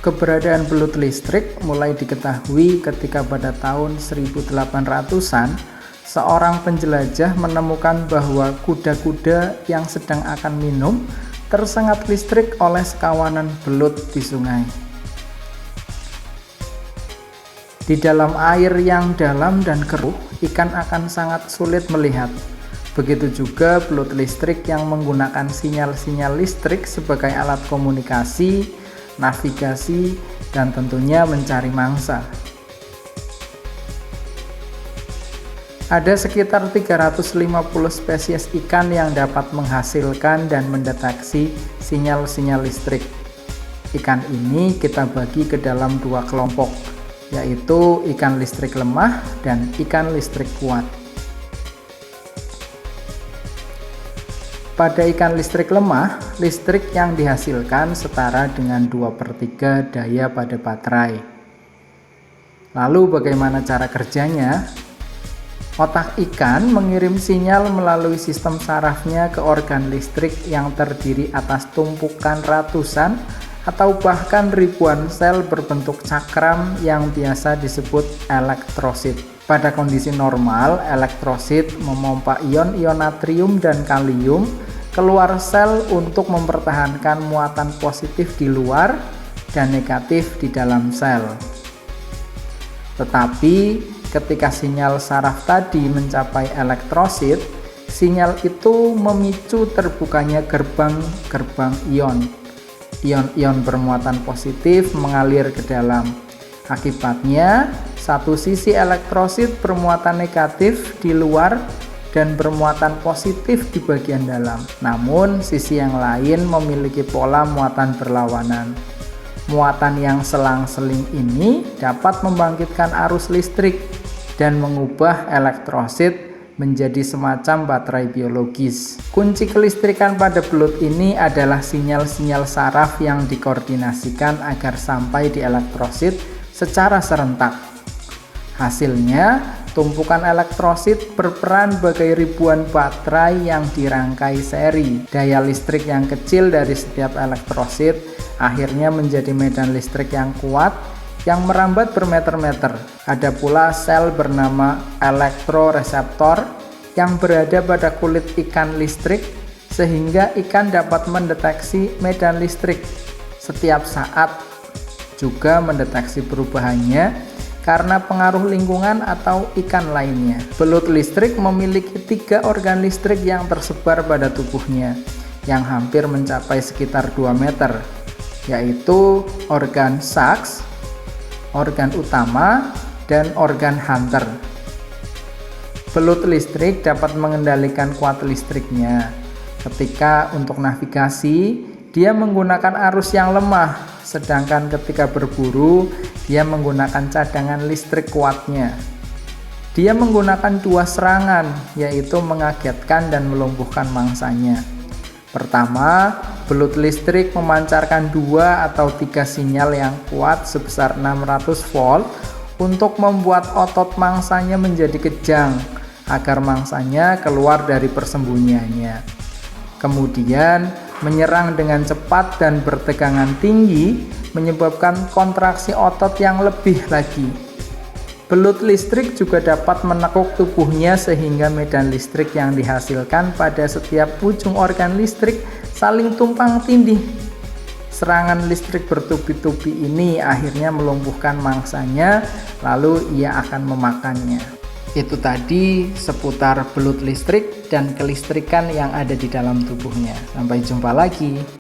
Keberadaan belut listrik mulai diketahui ketika pada tahun 1800-an seorang penjelajah menemukan bahwa kuda-kuda yang sedang akan minum tersengat listrik oleh sekawanan belut di sungai. Di dalam air yang dalam dan keruh, ikan akan sangat sulit melihat. Begitu juga belut listrik yang menggunakan sinyal-sinyal listrik sebagai alat komunikasi, navigasi, dan tentunya mencari mangsa. Ada sekitar 350 spesies ikan yang dapat menghasilkan dan mendeteksi sinyal-sinyal listrik. Ikan ini kita bagi ke dalam dua kelompok, yaitu ikan listrik lemah dan ikan listrik kuat. Pada ikan listrik lemah, listrik yang dihasilkan setara dengan 2/3 daya pada baterai. Lalu bagaimana cara kerjanya? Otak ikan mengirim sinyal melalui sistem sarafnya ke organ listrik yang terdiri atas tumpukan ratusan atau bahkan ribuan sel berbentuk cakram yang biasa disebut elektrosit. Pada kondisi normal, elektrosit memompa ion-ion natrium dan kalium keluar sel untuk mempertahankan muatan positif di luar dan negatif di dalam sel. Tetapi ketika sinyal saraf tadi mencapai elektrosit, sinyal itu memicu terbukanya gerbang ion. Ion-ion bermuatan positif mengalir ke dalam. Akibatnya, satu sisi elektrosit bermuatan negatif di luar dan bermuatan positif di bagian dalam. Namun, sisi yang lain memiliki pola muatan berlawanan. Muatan yang selang-seling ini dapat membangkitkan arus listrik dan mengubah elektrosit menjadi semacam baterai biologis. Kunci kelistrikan pada belut ini adalah sinyal-sinyal saraf yang dikoordinasikan agar sampai di elektrosit secara serentak. Hasilnya, tumpukan elektrosit berperan bagai ribuan baterai yang dirangkai seri. Daya listrik yang kecil dari setiap elektrosit akhirnya menjadi medan listrik yang kuat yang merambat bermeter-meter. Ada pula sel bernama elektroreseptor yang berada pada kulit ikan listrik sehingga ikan dapat mendeteksi medan listrik setiap saat, juga mendeteksi perubahannya karena pengaruh lingkungan atau ikan lainnya. Belut listrik memiliki 3 organ listrik yang tersebar pada tubuhnya yang hampir mencapai sekitar 2 meter, yaitu organ saks, organ utama, dan organ hunter. Belut listrik dapat mengendalikan kuat listriknya. Ketika untuk navigasi, dia menggunakan arus yang lemah, sedangkan ketika berburu, dia menggunakan cadangan listrik kuatnya. Dia menggunakan 2 serangan, yaitu mengagetkan dan melumpuhkan mangsanya. Pertama, belut listrik memancarkan 2 atau 3 sinyal yang kuat sebesar 600 volt untuk membuat otot mangsanya menjadi kejang agar mangsanya keluar dari persembunyiannya. Kemudian menyerang dengan cepat dan bertegangan tinggi menyebabkan kontraksi otot yang lebih lagi. Belut listrik juga dapat menekuk tubuhnya sehingga medan listrik yang dihasilkan pada setiap ujung organ listrik saling tumpang tindih. Serangan listrik bertubi-tubi ini akhirnya melumpuhkan mangsanya, lalu ia akan memakannya. Itu tadi seputar belut listrik dan kelistrikan yang ada di dalam tubuhnya. Sampai jumpa lagi.